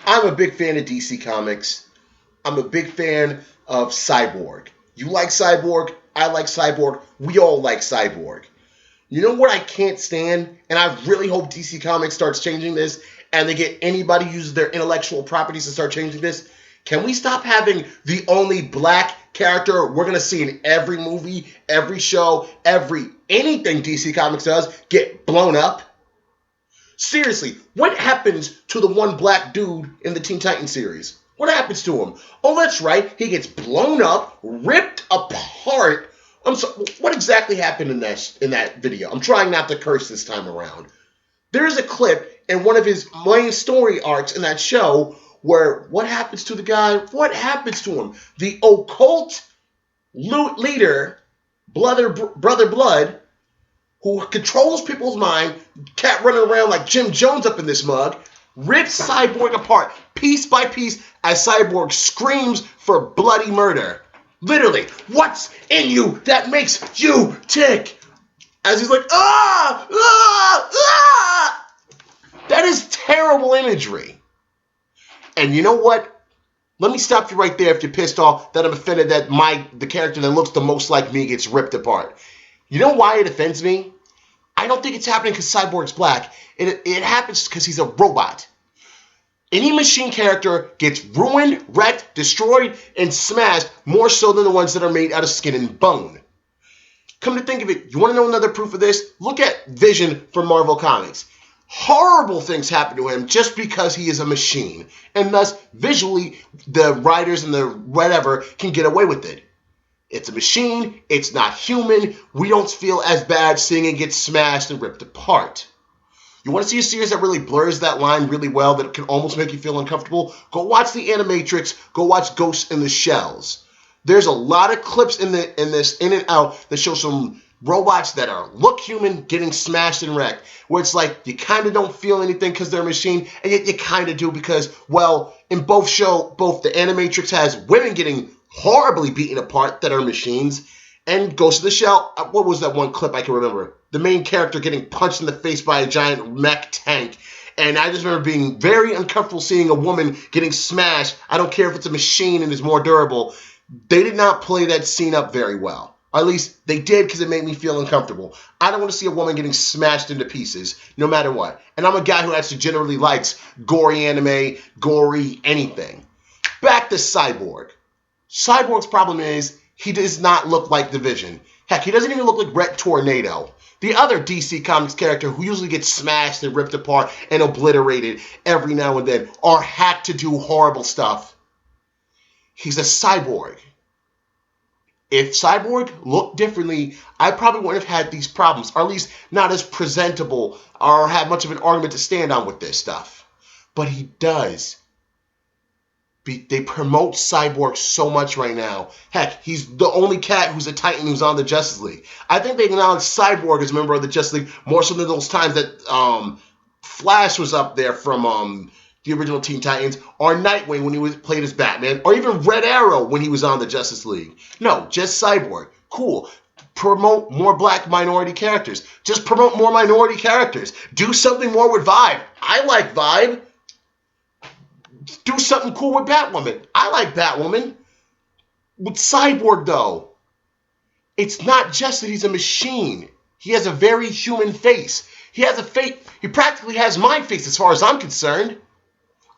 I'm a big fan of DC Comics. I'm a big fan of Cyborg. You like Cyborg? I like Cyborg. We all like Cyborg. You know what I can't stand? And I really hope DC Comics starts changing this and they get anybody who uses their intellectual properties to start changing this. Can we stop having the only black character we're going to see in every movie, every show, anything DC Comics does get blown up? Seriously, what happens to the one black dude in the Teen Titans series? What happens to him? Oh, that's right. He gets blown up, ripped apart. I'm sorry. What exactly happened in that video? I'm trying not to curse this time around. There's a clip in one of his main story arcs in that show where what happens to the guy? What happens to him? The occult leader, Brother Blood, who controls people's mind, cat running around like Jim Jones up in this mug, rips Cyborg apart piece by piece as Cyborg screams for bloody murder. Literally, what's in you that makes you tick? As he's like, ah, ah, ah! That is terrible imagery. And you know what? Let me stop you right there if you're pissed off that I'm offended that the character that looks the most like me gets ripped apart. You know why it offends me? I don't think it's happening because Cyborg's black. It happens because he's a robot. Any machine character gets ruined, wrecked, destroyed, and smashed more so than the ones that are made out of skin and bone. Come to think of it, you want to know another proof of this? Look at Vision from Marvel Comics. Horrible things happen to him just because he is a machine. And thus, visually, the writers and the whatever can get away with it. It's a machine. It's not human. We don't feel as bad seeing it get smashed and ripped apart. You want to see a series that really blurs that line really well, that can almost make you feel uncomfortable? Go watch The Animatrix. Go watch Ghost in the Shells. There's a lot of clips in this In and Out that show some robots that look human getting smashed and wrecked, where it's like you kind of don't feel anything because they're a machine, and yet you kind of do because, well, in both The Animatrix has women getting horribly beaten apart that are machines, and Ghost in the Shell, what was that one clip I can remember? The main character getting punched in the face by a giant mech tank. And I just remember being very uncomfortable seeing a woman getting smashed. I don't care if it's a machine and is more durable. They did not play that scene up very well. Or at least they did because it made me feel uncomfortable. I don't want to see a woman getting smashed into pieces, no matter what. And I'm a guy who actually generally likes gory anime, gory anything. Back to Cyborg. Cyborg's problem is he does not look like the Vision. Heck, he doesn't even look like Red Tornado, the other DC Comics character who usually gets smashed and ripped apart and obliterated every now and then, or hacked to do horrible stuff. He's a cyborg. If Cyborg looked differently, I probably wouldn't have had these problems, or at least not as presentable or had much of an argument to stand on with this stuff. But he does. They promote Cyborg so much right now. Heck, he's the only cat who's a Titan who's on the Justice League. I think they acknowledge Cyborg as a member of the Justice League more so than those times that Flash was up there from the original Teen Titans, or Nightwing when he played as Batman, or even Red Arrow when he was on the Justice League. No, just Cyborg. Cool. Promote more black minority characters. Just promote more minority characters. Do something more with Vibe. I like Vibe. Do something cool with Batwoman. I like Batwoman. With Cyborg, though, it's not just that he's a machine. He has a very human face. He has a face. He practically has my face as far as I'm concerned.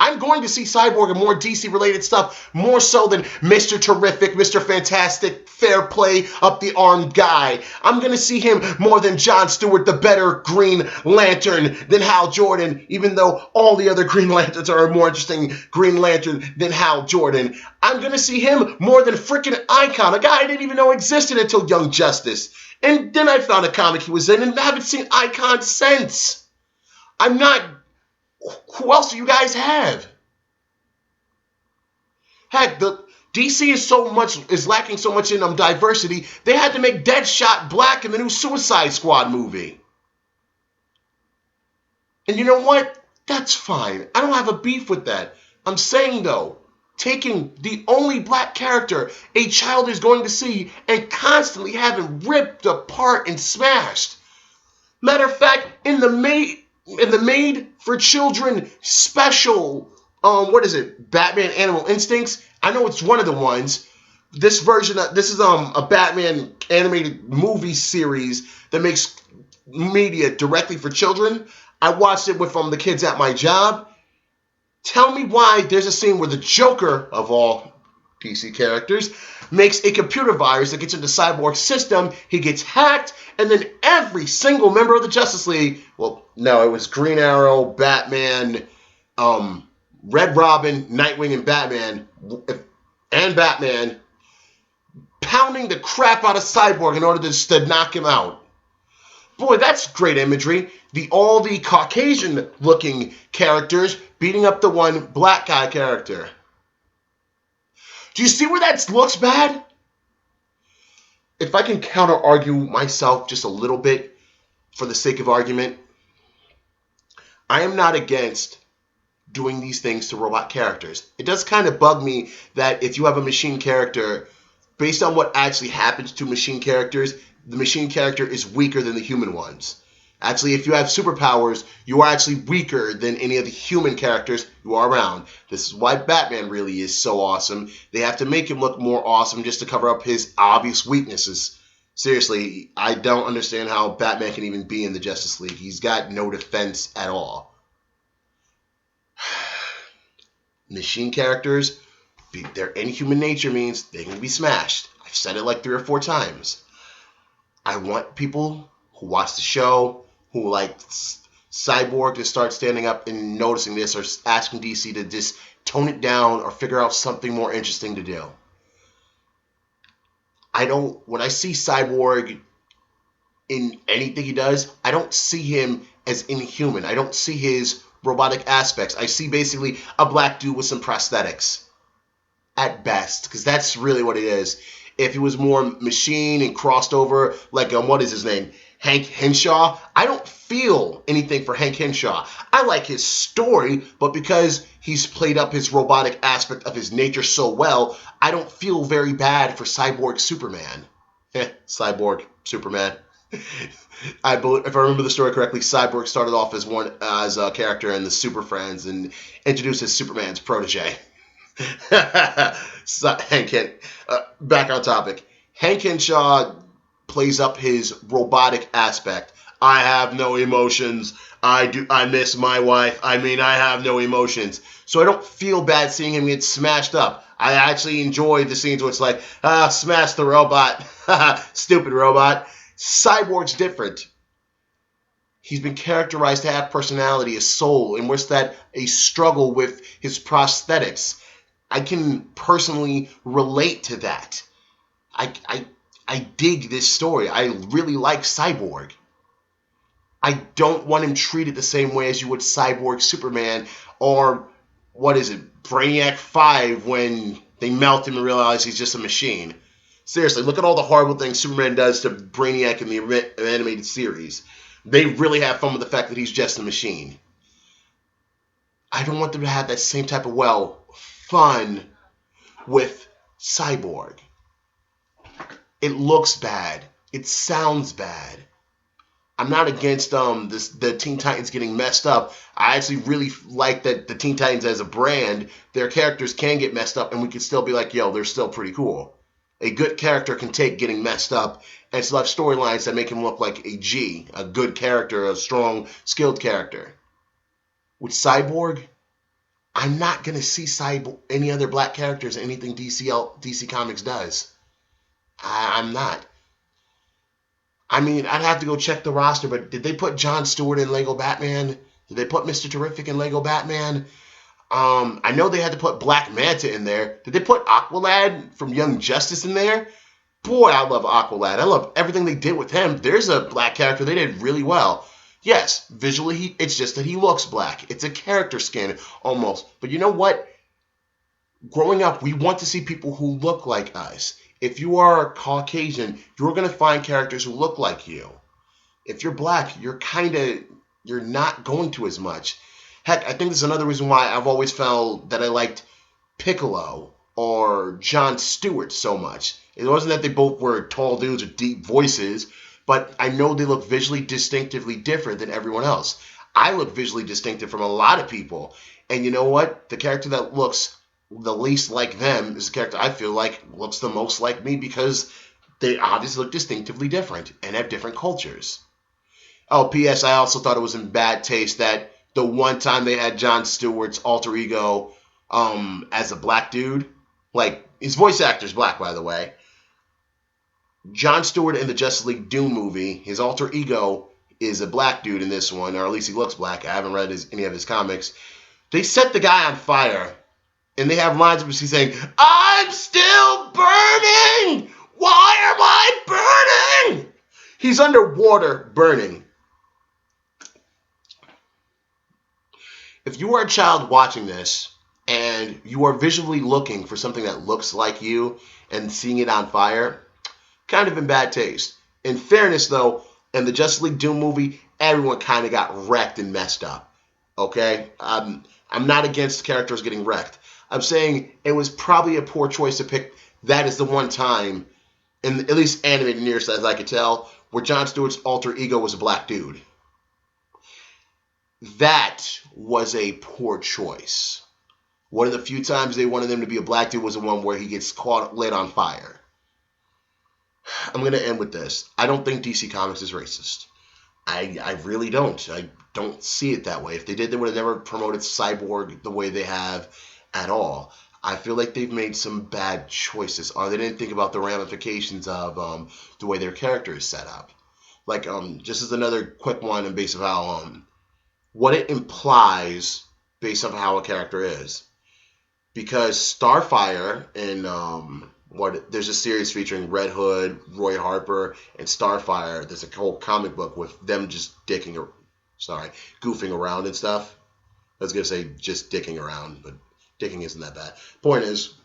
I'm going to see Cyborg in more DC-related stuff, more so than Mr. Terrific, Mr. Fantastic, fair play, up-the-arm guy. I'm going to see him more than John Stewart, the better Green Lantern, than Hal Jordan, even though all the other Green Lanterns are a more interesting Green Lantern than Hal Jordan. I'm going to see him more than frickin' Icon, a guy I didn't even know existed until Young Justice. And then I found a comic he was in and haven't seen Icon since. I'm not... Who else do you guys have? Heck, the DC is lacking so much in diversity. They had to make Deadshot black in the new Suicide Squad movie. And you know what? That's fine. I don't have a beef with that. I'm saying though, taking the only black character a child is going to see and constantly having ripped apart and smashed. Matter of fact, in the And the Made for Children special, what is it? Batman Animal Instincts. I know it's one of the ones. This is a Batman animated movie series that makes media directly for children. I watched it with the kids at my job. Tell me why there's a scene where the Joker, of all DC characters, makes a computer virus that gets into Cyborg's system. He gets hacked, and then every single member of the Justice League, well, no, it was Green Arrow, Batman, Red Robin, Nightwing, and Batman, pounding the crap out of Cyborg in order to knock him out. Boy, that's great imagery. All the Caucasian-looking characters beating up the one black guy character. Do you see where that looks bad? If I can counter-argue myself just a little bit for the sake of argument, I am not against doing these things to robot characters. It does kind of bug me that if you have a machine character, based on what actually happens to machine characters, the machine character is weaker than the human ones. Actually, if you have superpowers, you are actually weaker than any of the human characters you are around. This is why Batman really is so awesome. They have to make him look more awesome just to cover up his obvious weaknesses. Seriously, I don't understand how Batman can even be in the Justice League. He's got no defense at all. Machine characters, their inhuman nature means they can be smashed. I've said it like 3 or 4 times. I want people who watch the show, who like Cyborg, to start standing up and noticing this, or asking DC to just tone it down or figure out something more interesting to do. When I see Cyborg in anything he does, I don't see him as inhuman. I don't see his robotic aspects. I see basically a black dude with some prosthetics. At best, because that's really what it is. If he was more machine and crossed over, like, what is his name? Hank Henshaw. I don't feel anything for Hank Henshaw. I like his story, but because he's played up his robotic aspect of his nature so well, I don't feel very bad for Cyborg Superman. Cyborg Superman. If I remember the story correctly, Cyborg started off as a character in the Super Friends and introduced as Superman's protege. Back on topic. Hank Henshaw plays up his robotic aspect. I have no emotions. I miss my wife. I have no emotions. So I don't feel bad seeing him get smashed up. I actually enjoy the scenes where it's like, smash the robot. Stupid robot. Cyborg's different. He's been characterized to have personality, a soul, and what's that? A struggle with his prosthetics. I can personally relate to that. I dig this story. I really like Cyborg. I don't want him treated the same way as you would Cyborg Superman, or what is it, Brainiac 5, when they melt him and realize he's just a machine. Seriously, look at all the horrible things Superman does to Brainiac in the animated series. They really have fun with the fact that he's just a machine. I don't want them to have that same type of, fun with Cyborg. It looks bad. It sounds bad. I'm not against the Teen Titans getting messed up. I actually really like that the Teen Titans as a brand, their characters can get messed up and we can still be like, yo, they're still pretty cool. A good character can take getting messed up and still have storylines that make him look like a good character, a strong, skilled character. With Cyborg, I'm not going to see any other black characters in anything DC Comics does. I'm not. I'd have to go check the roster, but did they put Jon Stewart in Lego Batman? Did they put Mr. Terrific in Lego Batman? I know they had to put Black Manta in there. Did they put Aqualad from Young Justice in there? Boy, I love Aqualad. I love everything they did with him. There's a black character they did really well. Yes, visually, it's just that he looks black. It's a character skin, almost. But you know what? Growing up, we want to see people who look like us. If you are Caucasian, you're going to find characters who look like you. If you're black, you're not going to as much. Heck, I think this is another reason why I've always felt that I liked Piccolo or Jon Stewart so much. It wasn't that they both were tall dudes with deep voices, but I know they look visually distinctively different than everyone else. I look visually distinctive from a lot of people. And you know what? The character that looks the least like them is the character I feel like looks the most like me, because they obviously look distinctively different and have different cultures. Oh, P.S. I also thought it was in bad taste that the one time they had Jon Stewart's alter ego as a black dude, like, his voice actor's black, by the way. Jon Stewart in the Justice League Doom movie, his alter ego is a black dude in this one, or at least he looks black. I haven't read any of his comics. They set the guy on fire, and they have lines of him saying, "I'm still burning! Why am I burning?" He's underwater burning. If you are a child watching this, and you are visually looking for something that looks like you and seeing it on fire, kind of in bad taste. In fairness, though, in the Justice League Doom movie, everyone kind of got wrecked and messed up. Okay? I'm not against characters getting wrecked. I'm saying it was probably a poor choice to pick that as the one time, in at least animated near as I could tell, where Jon Stewart's alter ego was a black dude. That was a poor choice. One of the few times they wanted him to be a black dude was the one where he gets lit on fire. I'm going to end with this. I don't think DC Comics is racist. I really don't. I don't see it that way. If they did, they would have never promoted Cyborg the way they have at all. I feel like they've made some bad choices, or they didn't think about the ramifications of the way their character is set up. Like, just as another quick one, and based on how what it implies based on how a character is. Because Starfire in there's a series featuring Red Hood, Roy Harper, and Starfire. There's a whole comic book with them just goofing around and stuff. I was gonna say just dicking around, but dicking isn't that bad. Point is,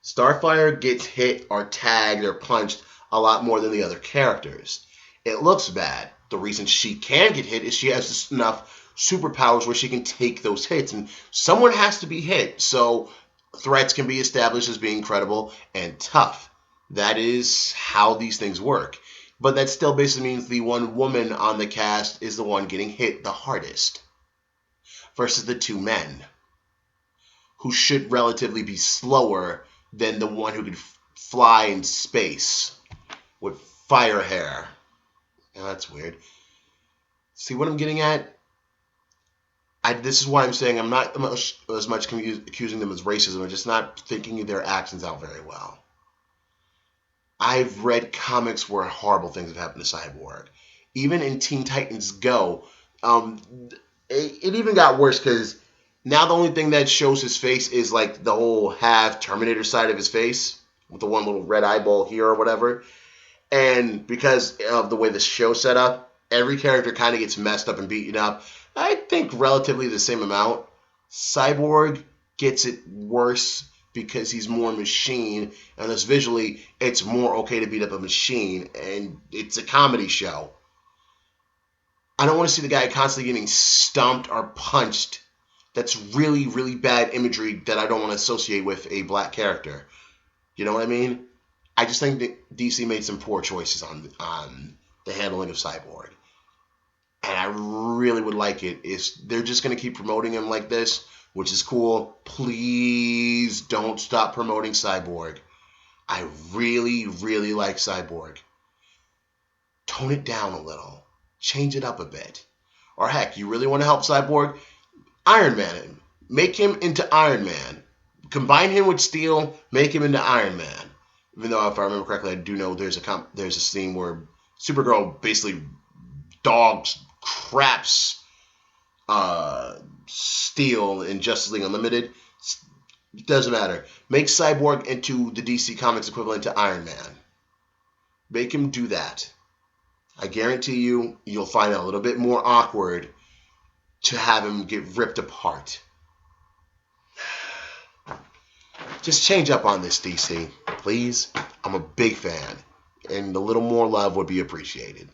Starfire gets hit or tagged or punched a lot more than the other characters. It looks bad. The reason she can get hit is she has enough superpowers where she can take those hits, and someone has to be hit, so threats can be established as being credible and tough. That is how these things work. But that still basically means the one woman on the cast is the one getting hit the hardest versus the two men, who should relatively be slower than the one who could fly in space with fire hair. Yeah, that's weird. See what I'm getting at? This is why I'm saying I'm not as much accusing them as racism. I'm just not thinking their actions out very well. I've read comics where horrible things have happened to Cyborg. Even in Teen Titans Go, it even got worse, because now the only thing that shows his face is like the whole half Terminator side of his face, with the one little red eyeball here or whatever. And because of the way the show's set up, every character kind of gets messed up and beaten up. I think relatively the same amount. Cyborg gets it worse because he's more machine, and thus visually, it's more okay to beat up a machine, and it's a comedy show. I don't want to see the guy constantly getting stomped or punched. That's really, really bad imagery that I don't want to associate with a black character. You know what I mean? I just think that DC made some poor choices on the handling of Cyborg. And I really would like it if they're just going to keep promoting him like this, which is cool. Please don't stop promoting Cyborg. I really, really like Cyborg. Tone it down a little. Change it up a bit. Or heck, you really want to help Cyborg? Iron Man him. Make him into Iron Man. Combine him with Steel, make him into Iron Man. Even though, if I remember correctly, I do know there's a scene where Supergirl basically dogs craps Steel in Justice League Unlimited. It doesn't matter. Make Cyborg into the DC Comics equivalent to Iron Man. Make him do that. I guarantee you'll find it a little bit more awkward to have him get ripped apart. Just change up on this, DC. Please. I'm a big fan. And a little more love would be appreciated.